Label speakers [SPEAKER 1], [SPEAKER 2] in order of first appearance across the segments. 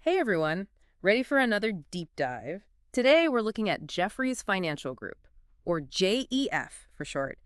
[SPEAKER 1] Hey everyone, ready for another deep dive? Today we're looking at Jefferies Financial Group, or JEF for short.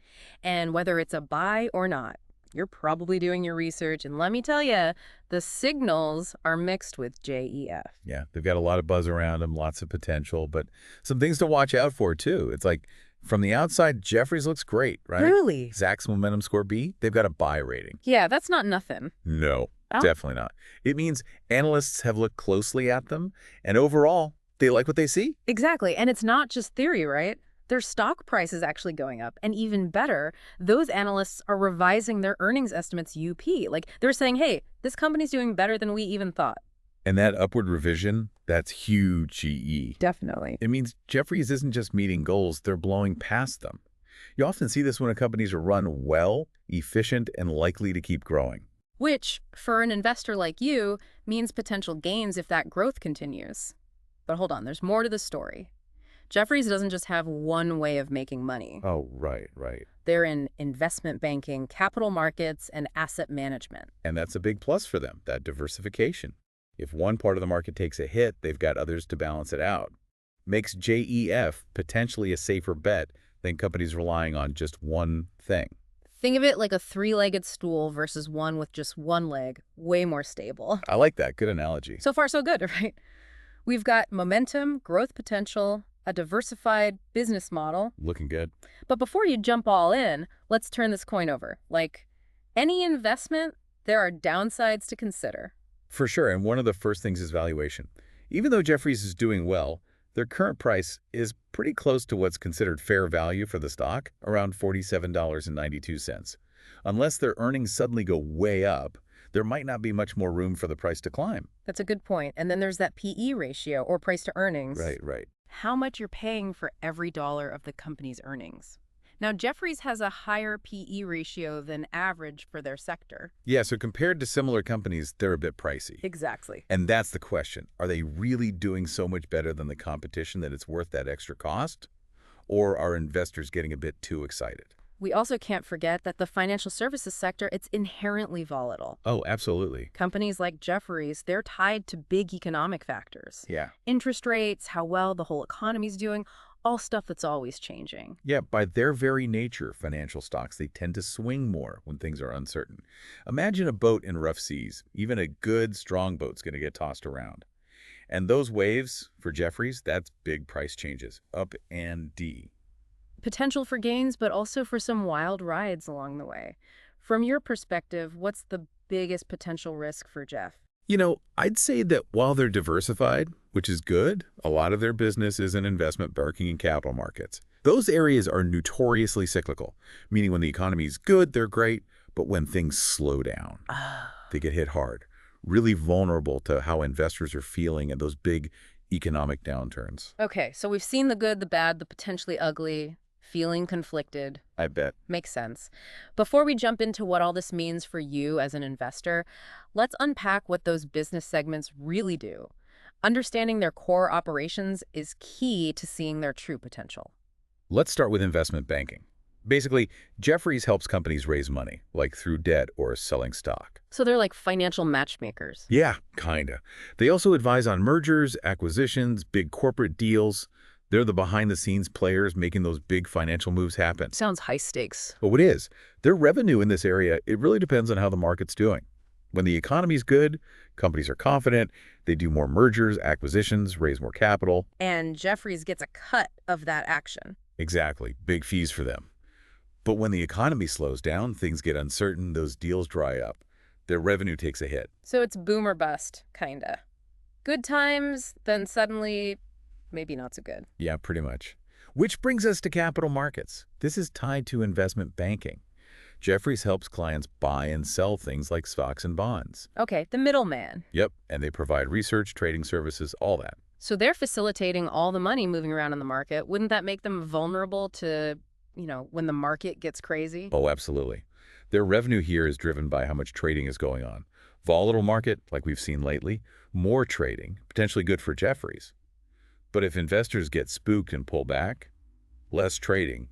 [SPEAKER 1] And whether it's a buy or not, you're probably doing your research, and let me tell you, the signals are mixed with JEF.
[SPEAKER 2] Yeah, they've got a lot of buzz around them, lots of potential, but some things to watch out for, too. It's like, from the outside, Jefferies looks great, right?
[SPEAKER 1] Really?
[SPEAKER 2] Zacks Momentum Score B, they've got a buy rating.
[SPEAKER 1] Yeah, that's not nothing.
[SPEAKER 2] No,
[SPEAKER 1] Oh,
[SPEAKER 2] definitely not. It means analysts have looked closely at them, and overall, they like what they see.
[SPEAKER 1] exactly. And it's not just theory, right? Their stock price is actually going up. And even better, those analysts are revising their earnings estimates UP. Like they're saying, hey, this company's doing better than we even thought.
[SPEAKER 2] And that upward revision, that's huge GE.
[SPEAKER 1] Definitely.
[SPEAKER 2] It means Jefferies isn't just meeting goals, they're blowing past them. You often see this when a companies are run well, efficient, and likely to keep growing.
[SPEAKER 1] Which, for an investor like you, means potential gains if that growth continues. But hold on, there's more to the story. Jefferies doesn't just have one way of making money.
[SPEAKER 2] Oh, right.
[SPEAKER 1] They're in investment banking, capital markets, and asset management.
[SPEAKER 2] And that's a big plus for them, that diversification. If one part of the market takes a hit, they've got others to balance it out. Makes JEF potentially a safer bet than companies relying on just one thing.
[SPEAKER 1] Think of it like a three-legged stool versus one with just one leg, way more stable.
[SPEAKER 2] I like that. Good analogy.
[SPEAKER 1] So far, so good, right? We've got momentum, growth potential, a diversified business model.
[SPEAKER 2] Looking good.
[SPEAKER 1] But before you jump all in, let's turn this coin over. Like any investment, there are downsides to consider.
[SPEAKER 2] For sure, and one of the first things is valuation. Even though Jefferies is doing well, their current price is pretty close to what's considered fair value for the stock, around $47.92. Unless their earnings suddenly go way up, there might not be much more room for the price to climb.
[SPEAKER 1] That's a good point. And then there's that PE ratio, or price to earnings.
[SPEAKER 2] Right.
[SPEAKER 1] How much you're paying for every dollar of the company's earnings. Now, Jefferies has a higher PE ratio than average for their sector.
[SPEAKER 2] Yeah, so compared to similar companies, they're a bit pricey.
[SPEAKER 1] Exactly.
[SPEAKER 2] And that's the question. Are they really doing so much better than the competition that it's worth that extra cost? Or are investors getting a bit too excited?
[SPEAKER 1] We also can't forget that the financial services sector, it's inherently volatile.
[SPEAKER 2] Oh, absolutely.
[SPEAKER 1] Companies like Jefferies, they're tied to big economic factors.
[SPEAKER 2] Yeah.
[SPEAKER 1] Interest rates, how well the whole economy's doing, all stuff that's always changing.
[SPEAKER 2] Yeah, by their very nature, financial stocks, they tend to swing more when things are uncertain. Imagine a boat in rough seas. Even a good, strong boat's going to get tossed around. And those waves, for Jefferies, that's big price changes, up and D.
[SPEAKER 1] Potential for gains, but also for some wild rides along the way. From your perspective, what's the biggest potential risk for Jeff?
[SPEAKER 2] I'd say that while they're diversified, which is good, a lot of their business is in investment banking and capital markets. Those areas are notoriously cyclical, meaning when the economy is good, they're great, but when things slow down, they get hit hard, really vulnerable to how investors are feeling at those big economic downturns.
[SPEAKER 1] Okay, so we've seen the good, the bad, the potentially ugly, feeling conflicted.
[SPEAKER 2] I bet.
[SPEAKER 1] Makes sense. Before we jump into what all this means for you as an investor, let's unpack what those business segments really do. Understanding their core operations is key to seeing their true potential.
[SPEAKER 2] Let's start with investment banking. Basically, Jefferies helps companies raise money, like through debt or selling stock.
[SPEAKER 1] So they're like financial matchmakers.
[SPEAKER 2] Yeah, kinda. They also advise on mergers, acquisitions, big corporate deals. They're the behind-the-scenes players making those big financial moves happen.
[SPEAKER 1] Sounds high stakes.
[SPEAKER 2] But what is? Their revenue in this area, it really depends on how the market's doing. When the economy's good, companies are confident, they do more mergers, acquisitions, raise more capital.
[SPEAKER 1] And Jefferies gets a cut of that action.
[SPEAKER 2] Exactly, big fees for them. But when the economy slows down, things get uncertain, those deals dry up. Their revenue takes a hit.
[SPEAKER 1] So it's boom or bust, kinda. Good times, then suddenly, maybe not so good.
[SPEAKER 2] Yeah, pretty much. Which brings us to capital markets. This is tied to investment banking. Jefferies helps clients buy and sell things like stocks and bonds.
[SPEAKER 1] Okay, the middleman.
[SPEAKER 2] Yep, and they provide research, trading services, all that.
[SPEAKER 1] So they're facilitating all the money moving around in the market. Wouldn't that make them vulnerable to, when the market gets crazy?
[SPEAKER 2] Oh, absolutely. Their revenue here is driven by how much trading is going on. Volatile market, like we've seen lately, more trading, potentially good for Jefferies. But if investors get spooked and pull back, less trading,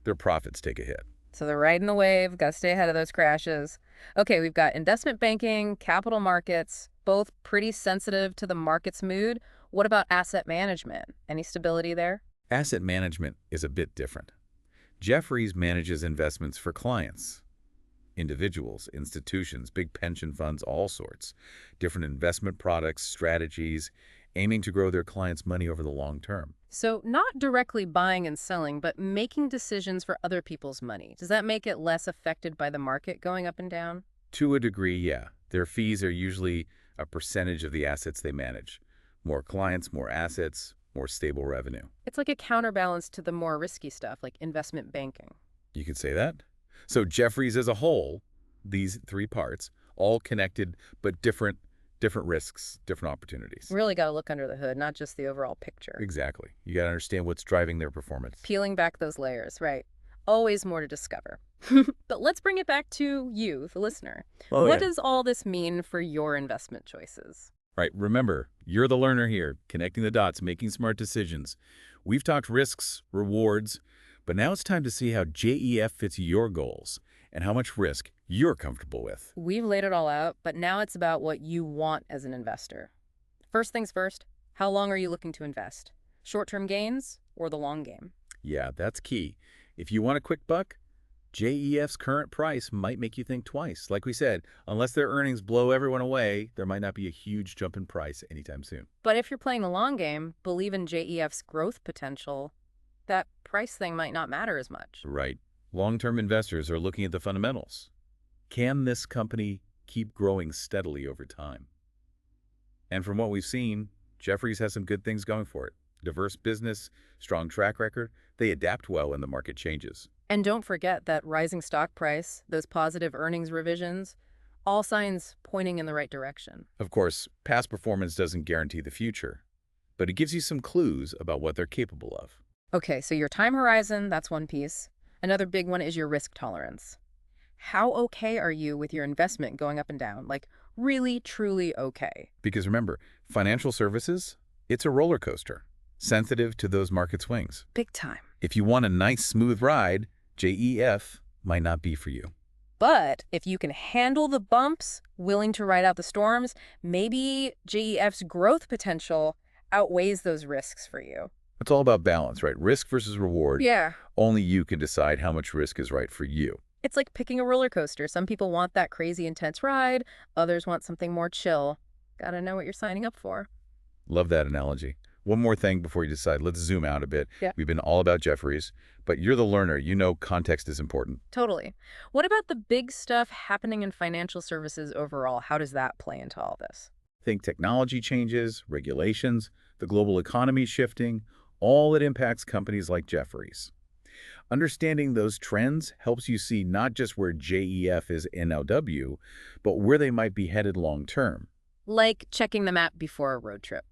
[SPEAKER 2] their profits take a hit.
[SPEAKER 1] So they're riding the wave, got to stay ahead of those crashes. Okay, we've got investment banking, capital markets, both pretty sensitive to the market's mood. What about asset management? Any stability there?
[SPEAKER 2] Asset management is a bit different. Jefferies manages investments for clients, individuals, institutions, big pension funds, all sorts, different investment products, strategies, aiming to grow their clients' money over the long term.
[SPEAKER 1] So not directly buying and selling, but making decisions for other people's money. Does that make it less affected by the market going up and down?
[SPEAKER 2] To a degree, yeah. Their fees are usually a percentage of the assets they manage. More clients, more assets, more stable revenue.
[SPEAKER 1] It's like a counterbalance to the more risky stuff, like investment banking.
[SPEAKER 2] You could say that. So Jefferies as a whole, these three parts, all connected but different risks, different opportunities.
[SPEAKER 1] Really got to look under the hood, not just the overall picture.
[SPEAKER 2] Exactly. You got to understand what's driving their performance.
[SPEAKER 1] Peeling back those layers, right. Always more to discover. But let's bring it back to you, the listener.
[SPEAKER 2] Oh,
[SPEAKER 1] What
[SPEAKER 2] yeah.
[SPEAKER 1] does all this mean for your investment choices?
[SPEAKER 2] Right. Remember, you're the learner here, connecting the dots, making smart decisions. We've talked risks, rewards, but now it's time to see how JEF fits your goals and how much risk you're comfortable with.
[SPEAKER 1] We've laid it all out, but now it's about what you want as an investor. First things first, how long are you looking to invest? Short-term gains or the long game?
[SPEAKER 2] Yeah, that's key. If you want a quick buck, JEF's current price might make you think twice. Like we said, unless their earnings blow everyone away, there might not be a huge jump in price anytime soon.
[SPEAKER 1] But if you're playing the long game, believe in JEF's growth potential, that price thing might not matter as much.
[SPEAKER 2] Right. Long-term investors are looking at the fundamentals. Can this company keep growing steadily over time? And from what we've seen, Jefferies has some good things going for it. Diverse business, strong track record. They adapt well when the market changes.
[SPEAKER 1] And don't forget that rising stock price, those positive earnings revisions, all signs pointing in the right direction.
[SPEAKER 2] Of course, past performance doesn't guarantee the future, but it gives you some clues about what they're capable of.
[SPEAKER 1] Okay, so your time horizon, that's one piece. Another big one is your risk tolerance. How okay are you with your investment going up and down? Like, really, truly okay?
[SPEAKER 2] Because remember, financial services, it's a roller coaster, sensitive to those market swings.
[SPEAKER 1] Big time.
[SPEAKER 2] If you want a nice, smooth ride, JEF might not be for you.
[SPEAKER 1] But if you can handle the bumps, willing to ride out the storms, maybe JEF's growth potential outweighs those risks for you.
[SPEAKER 2] It's all about balance, right? Risk versus reward.
[SPEAKER 1] Yeah.
[SPEAKER 2] Only you can decide how much risk is right for you.
[SPEAKER 1] It's like picking a roller coaster. Some people want that crazy intense ride. Others want something more chill. Gotta know what you're signing up for.
[SPEAKER 2] Love that analogy. One more thing before you decide. Let's zoom out a bit.
[SPEAKER 1] Yeah.
[SPEAKER 2] We've been all about Jefferies, but you're the learner. You know context is important.
[SPEAKER 1] Totally. What about the big stuff happening in financial services overall? How does that play into all this?
[SPEAKER 2] Think technology changes, regulations, the global economy shifting, all that impacts companies like Jefferies. Understanding those trends helps you see not just where JEF is NLW, but where they might be headed long term.
[SPEAKER 1] Like checking the map before a road trip.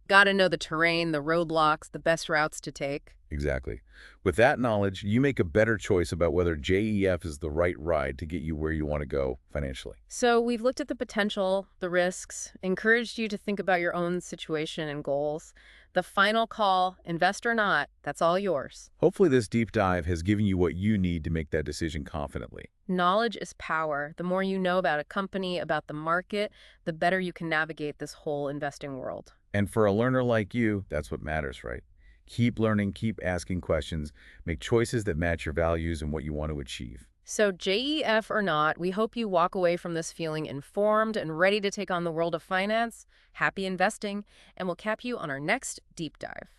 [SPEAKER 1] Gotta know the terrain, the roadblocks, the best routes to take.
[SPEAKER 2] Exactly. With that knowledge, you make a better choice about whether JEF is the right ride to get you where you want to go financially.
[SPEAKER 1] So we've looked at the potential, the risks, encouraged you to think about your own situation and goals. The final call, invest or not, that's all yours.
[SPEAKER 2] Hopefully this deep dive has given you what you need to make that decision confidently.
[SPEAKER 1] Knowledge is power. The more you know about a company, about the market, the better you can navigate this whole investing world.
[SPEAKER 2] And for a learner like you, that's what matters, right? Keep learning, keep asking questions, make choices that match your values and what you want to achieve.
[SPEAKER 1] So JEF or not, we hope you walk away from this feeling informed and ready to take on the world of finance. Happy investing, and we'll cap you on our next deep dive.